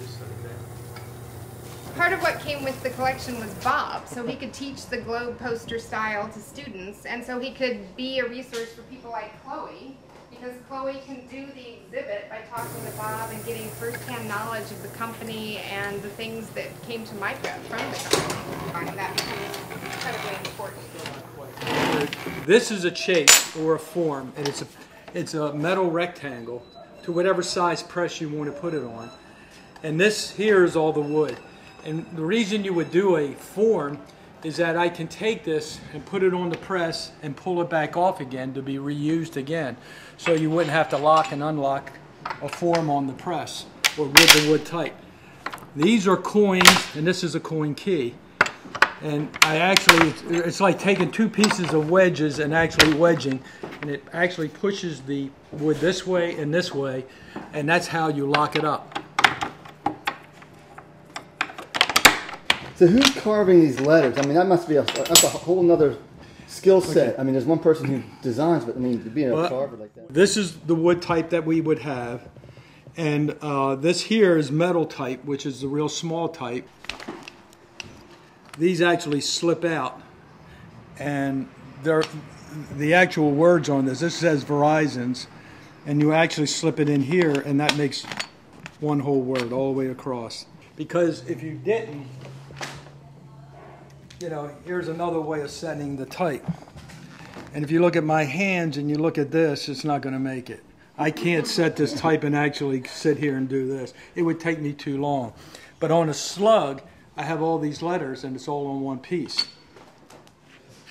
just like that. Part of what came with the collection was Bob, so he could teach the globe poster style to students, and so he could be a resource for people like Chloe, because Chloe can do the exhibit by talking to Bob and getting first-hand knowledge of the company and the things that came to Micah from the company. And that becomes incredibly important. This is a chase or a form, and it's a metal rectangle to whatever size press you want to put it on. And this here is all the wood. And the reason you would do a form is that I can take this and put it on the press and pull it back off again to be reused again. So you wouldn't have to lock and unlock a form on the press or with the wood type. These are coins, and this is a coin key. And it's like taking two pieces of wedges and actually wedging, and it actually pushes the wood this way, and that's how you lock it up. So who's carving these letters? I mean, that must be that's a whole nother skill set. Okay. I mean, there's one person who designs, but I mean, to be a carver like that. This is the wood type that we would have, and this here is metal type, which is the real small type. These actually slip out, and they're the actual words on this. This says Verizon's, and you actually slip it in here, and that makes one whole word all the way across. Because if you didn't, you know, here's another way of setting the type. And if you look at my hands and you look at this, it's not going to make it. I can't set this type and actually sit here and do this. It would take me too long. But on a slug, I have all these letters and it's all on one piece,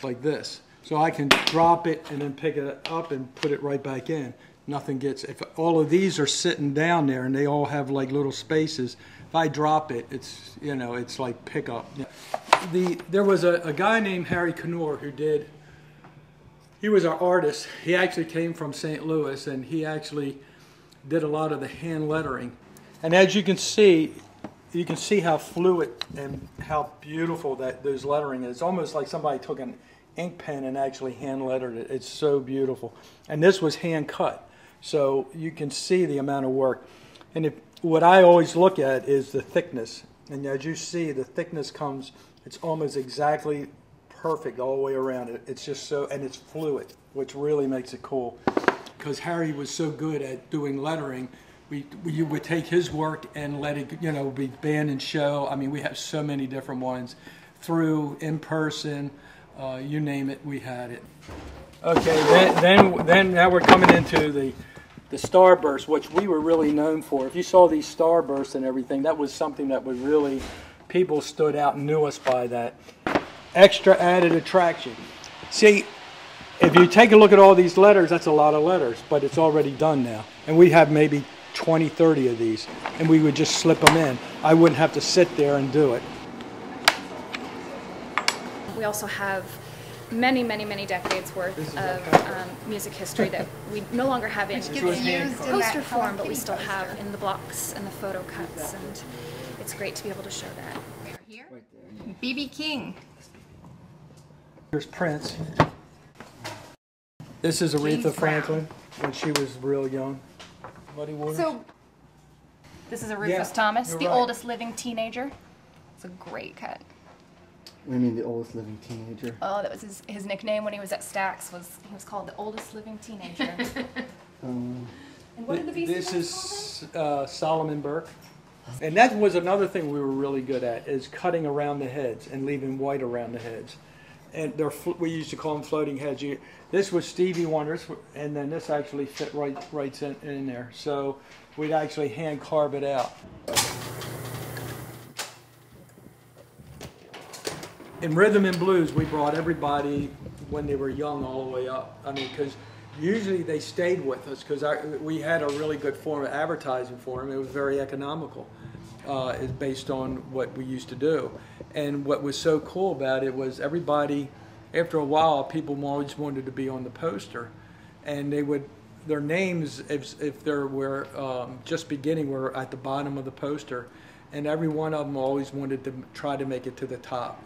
like this. So I can drop it and then pick it up and put it right back in. Nothing gets, if all of these are sitting down there and they all have like little spaces, if I drop it, it's, you know, it's like pickup. There was a guy named Harry Knorr who he was an artist. He actually came from St. Louis, and he actually did a lot of the hand lettering. And as you can see how fluid and how beautiful those lettering is. It's almost like somebody took an ink pen and actually hand lettered it. It's so beautiful. And this was hand cut, so you can see the amount of work. And what I always look at is the thickness. And as you see, the thickness comes, it's almost exactly perfect all the way around it. It's just so, and it's fluid, which really makes it cool. Because Harry was so good at doing lettering, we would take his work and let it, you know, be band and show. I mean, we have so many different ones, through, in person, you name it, we had it. Okay, then now we're coming into the starburst, which we were really known for. If you saw these starbursts and everything, that was something that was really, people stood out and knew us by that. Extra added attraction. See, if you take a look at all these letters, that's a lot of letters, but it's already done now. And we have maybe 20, 30 of these, and we would just slip them in. I wouldn't have to sit there and do it. We also have many, many, many decades worth of music history that we no longer have in poster form, but we still have in the blocks and the photo cuts, and it's great to be able to show that. Here, B.B. King. Here's Prince. This is Aretha Franklin when she was real young. Muddy Waters. So, this is a Rufus Thomas, the oldest living teenager. It's a great cut. What do you mean, the oldest living teenager? Oh, that was his nickname when he was at Stax. He was called the oldest living teenager. And what did the VC This is Solomon Burke. And that was another thing we were really good at, is cutting around the heads and leaving white around the heads. And we used to call them floating heads. This was Stevie Wonder's, and then this actually fit right in there. So we'd actually hand carve it out. In rhythm and blues, we brought everybody when they were young all the way up. I mean, because usually they stayed with us because we had a really good form of advertising for them. It was very economical, based on what we used to do. And what was so cool about it was everybody, after a while, people always wanted to be on the poster. And their names, if they were just beginning, were at the bottom of the poster. And every one of them always wanted to try to make it to the top.